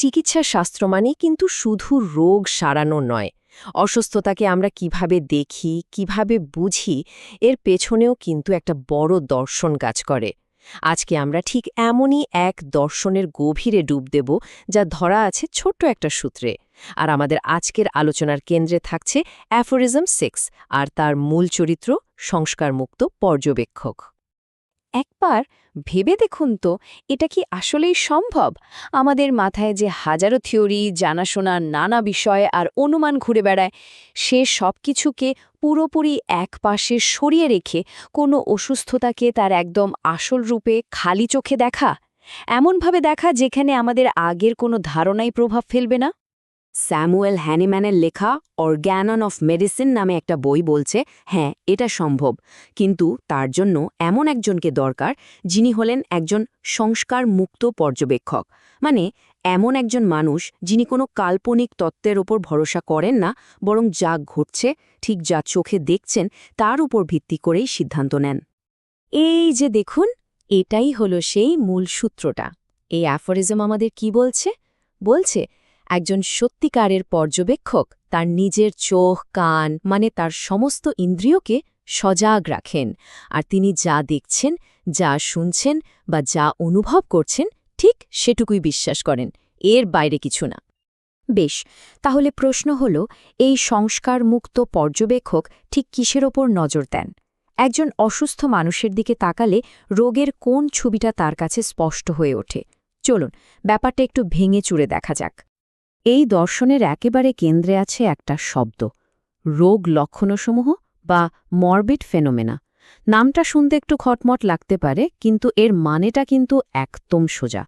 চিকিৎসা শাস্ত্র মানে কিন্তু শুধু রোগ সারানো নয়। অসুস্থতাকে আমরা কিভাবে দেখি, কিভাবে বুঝি, এর পেছনেও কিন্তু একটা বড় দর্শন কাজ করে। আজকে আমরা ঠিক এমনই এক দর্শনের গভীরে ডুব দেব, যা ধরা আছে ছোট্ট একটা সূত্রে। আর আমাদের আজকের আলোচনার কেন্দ্রে থাকছে অ্যাফোরিজম 6 আর তার মূল চরিত্র সংস্কারমুক্ত পর্যবেক্ষক। একবার ভেবে দেখুন তো, এটা কি আসলেই সম্ভব? আমাদের মাথায় যে হাজারো থিওরি, জানাশোনা নানা বিষয় আর অনুমান ঘুরে বেড়ায়, সে সব কিছুকে পুরোপুরি একপাশে সরিয়ে রেখে কোনো অসুস্থতাকে তার একদম আসল রূপে খালি চোখে দেখা, এমনভাবে দেখা যেখানে আমাদের আগের কোনো ধারণাই প্রভাব ফেলবে না। স্যামুয়েল হ্যানিম্যানের লেখা অর্গ্যানন অফ মেডিসিন নামে একটা বই বলছে, হ্যাঁ, এটা সম্ভব, কিন্তু তার জন্য এমন একজনকে দরকার যিনি হলেন একজন সংস্কার মুক্ত পর্যবেক্ষক। মানে এমন একজন মানুষ যিনি কোনো কাল্পনিক তত্ত্বের ওপর ভরসা করেন না, বরং যা ঘটছে, ঠিক যা চোখে দেখছেন, তার উপর ভিত্তি করেই সিদ্ধান্ত নেন। এই যে দেখুন, এটাই হলো সেই মূল সূত্রটা। এই অ্যাফোরিজম আমাদের কি বলছে? বলছে একজন সত্যিকারের পর্যবেক্ষক তার নিজের চোখ, কান, মানে তার সমস্ত ইন্দ্রিয়কে সজাগ রাখেন, আর তিনি যা দেখছেন, যা শুনছেন বা যা অনুভব করছেন, ঠিক সেটুকুই বিশ্বাস করেন, এর বাইরে কিছু না। বেশ, তাহলে প্রশ্ন হল, এই সংস্কারমুক্ত পর্যবেক্ষক ঠিক কিসের ওপর নজর দেন? একজন অসুস্থ মানুষের দিকে তাকালে রোগের কোন ছবিটা তার কাছে স্পষ্ট হয়ে ওঠে? চলুন ব্যাপারটা একটু ভেঙে চুরে দেখা যাক। এই দর্শনের একেবারে কেন্দ্রে আছে একটা শব্দ, রোগ লক্ষণসমূহ বা মরবিড ফেনোমেনা। নামটা শুনতে একটু খটমট লাগতে পারে, কিন্তু এর মানেটা কিন্তু একদম সোজা।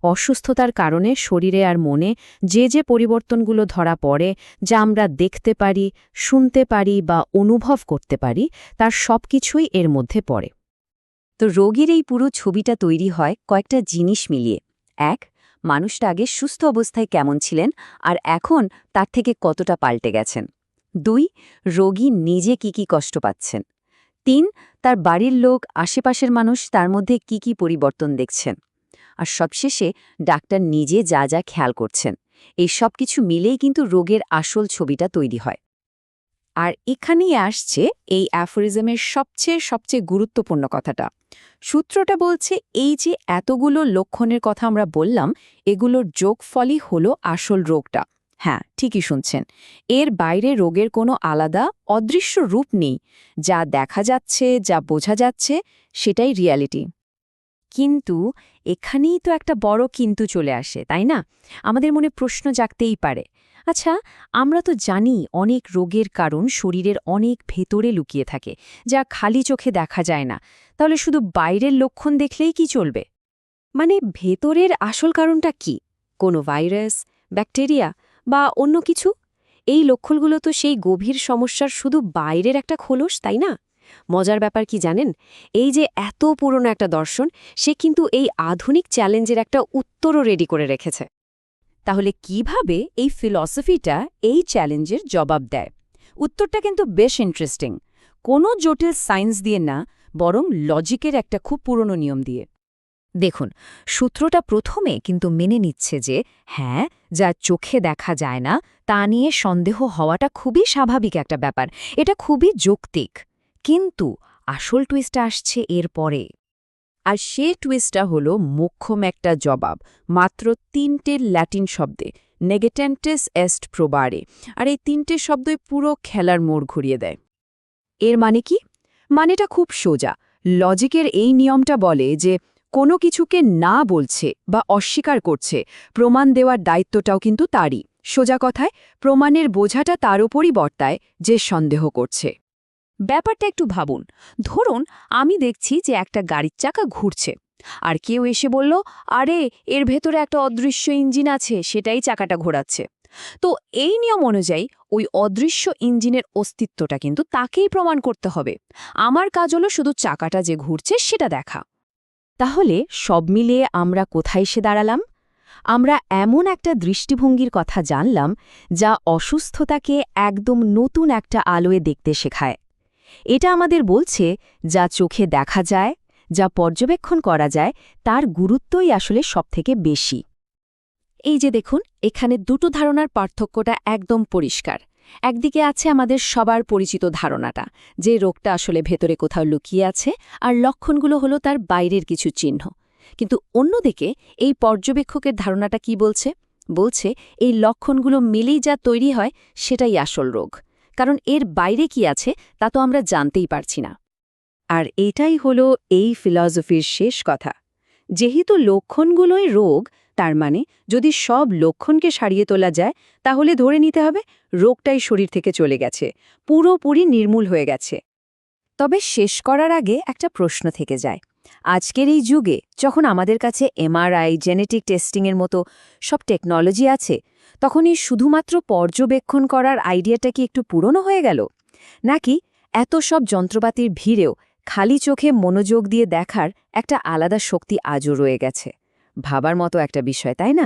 অসুস্থতার কারণে শরীরে আর মনে যে যে পরিবর্তনগুলো ধরা পড়ে, যা আমরা দেখতে পারি, শুনতে পারি বা অনুভব করতে পারি, তার সবকিছুই এর মধ্যে পড়ে। তো রোগীর এই পুরো ছবিটা তৈরি হয় কয়েকটা জিনিস মিলিয়ে। এক, মানুষটা আগে সুস্থ অবস্থায় কেমন ছিলেন আর এখন তার থেকে কতটা পাল্টে গেছেন। দুই, রোগী নিজে কি কষ্ট পাচ্ছেন। তিন, তার বাড়ির লোক, আশেপাশের মানুষ তার মধ্যে কি পরিবর্তন দেখছেন। আর সবশেষে ডাক্তার নিজে যা যা খেয়াল করছেন। এই সব কিছু মিলেই কিন্তু রোগের আসল ছবিটা তৈরি হয়। আর এখানেই আসছে এই অ্যাফোরিজমের সবচেয়ে গুরুত্বপূর্ণ কথাটা। সূত্রটা বলছে, এই যে এতগুলো লক্ষণের কথা আমরা বললাম, এগুলোর যোগফলই হলো আসল রোগটা। হ্যাঁ, ঠিকই শুনছেন, এর বাইরে রোগের কোনো আলাদা অদৃশ্য রূপ নেই। যা দেখা যাচ্ছে, যা বোঝা যাচ্ছে, সেটাই রিয়ালিটি। কিন্তু এখানেই তো একটা বড় কিন্তু চলে আসে, তাই না? আমাদের মনে প্রশ্ন জাগতেই পারে, আচ্ছা, আমরা তো জানি অনেক রোগের কারণ শরীরের অনেক ভেতরে লুকিয়ে থাকে, যা খালি চোখে দেখা যায় না। তাহলে শুধু বাইরের লক্ষণ দেখলেই কি চলবে? মানে ভেতরের আসল কারণটা কি? কোনো ভাইরাস, ব্যাকটেরিয়া বা অন্য কিছু? এই লক্ষণগুলো তো সেই গভীর সমস্যার শুধু বাইরের একটা খোলস, তাই না? মজার ব্যাপার কি জানেন? এই যে এত পুরনো একটা দর্শন, সে কিন্তু এই আধুনিক চ্যালেঞ্জের একটা উত্তরও রেডি করে রেখেছে। তাহলে কিভাবে এই ফিলসফিটা এই চ্যালেঞ্জের জবাব দেয়? উত্তরটা কিন্তু বেশ ইন্টারেস্টিং। কোনো জটিল সায়েন্স দিয়ে না, বরং লজিকের একটা খুব পুরনো নিয়ম দিয়ে। দেখুন, সূত্রটা প্রথমে কিন্তু মেনে নিচ্ছে যে হ্যাঁ, যা চোখে দেখা যায় না তা নিয়ে সন্দেহ হওয়াটা খুবই স্বাভাবিক একটা ব্যাপার, এটা খুবই যৌক্তিক। কিন্তু আসল টুইস্টটা আসছে এর পরে। আর সে টুইস্টটা হলো মোক্ষম একটা জবাব, মাত্র 3টে ল্যাটিন শব্দে, নেগেটেন্টেস এস্ট প্রোবারে। আর এই 3টে শব্দই পুরো খেলার মোড় ঘুরিয়ে দেয়। এর মানে কি? মানেটা খুব সোজা। লজিকের এই নিয়মটা বলে যে কোনো কিছুকে না বলছে বা অস্বীকার করছে, প্রমাণ দেওয়ার দায়িত্বটাও কিন্তু তারই। সোজা কথায়, প্রমাণের বোঝাটা তার উপরই বর্তায় যে সন্দেহ করছে। ব্যাপারটা একটু ভাবুন। ধরুন আমি দেখছি যে একটা গাড়ির চাকা ঘুরছে, আর কেউ এসে বলল, আরে এর ভেতরে একটা অদৃশ্য ইঞ্জিন আছে, সেটাই চাকাটা ঘোরাচ্ছে। তো এই নিয়ম অনুযায়ী ওই অদৃশ্য ইঞ্জিনের অস্তিত্বটা কিন্তু তাকেই প্রমাণ করতে হবে। আমার কাজ হলো শুধু চাকাটা যে ঘুরছে সেটা দেখা। তাহলে সব মিলিয়ে আমরা কোথায় এসে দাঁড়ালাম? আমরা এমন একটা দৃষ্টিভঙ্গির কথা জানলাম যা অসুস্থতাকে একদম নতুন একটা আলোয় দেখতে শেখায়। এটা আমাদের বলছে, যা চোখে দেখা যায়, যা পর্যবেক্ষণ করা যায়, তার গুরুত্বই আসলে সবথেকে বেশি। এই যে দেখুন, এখানে দুটো ধারণার পার্থক্যটা একদম পরিষ্কার। একদিকে আছে আমাদের সবার পরিচিত ধারণাটা, যে রোগটা আসলে ভেতরে কোথাও লুকিয়ে আছে আর লক্ষণগুলো হলো তার বাইরের কিছু চিহ্ন। কিন্তু অন্যদিকে এই পর্যবেক্ষকের ধারণাটা কি বলছে? বলছে এই লক্ষণগুলো মিলেই যা তৈরি হয় সেটাই আসল রোগ, কারণ এর বাইরে কি আছে তা তো আমরা জানতেই পারছি না। আর এটাই হলো এই ফিলসফির শেষ কথা। যেহেতু লক্ষণগুলোই রোগ, তার মানে যদি সব লক্ষণকে সারিয়ে তোলা যায়, তাহলে ধরে নিতে হবে রোগটাই শরীর থেকে চলে গেছে, পুরোপুরি নির্মূল হয়ে গেছে। তবে শেষ করার আগে একটা প্রশ্ন থেকে যায়। আজকের এই যুগে যখন আমাদের কাছে এমআরআই, জেনেটিক টেস্টিংয়ের মতো সব টেকনোলজি আছে, তখন এই শুধুমাত্র পর্যবেক্ষণ করার আইডিয়াটা কি একটু পুরনো হয়ে গেল? নাকি এত সব যন্ত্রপাতির ভিড়েও খালি চোখে মনোযোগ দিয়ে দেখার একটা আলাদা শক্তি আজও রয়ে গেছে? ভাবার মতো একটা বিষয়, তাই না?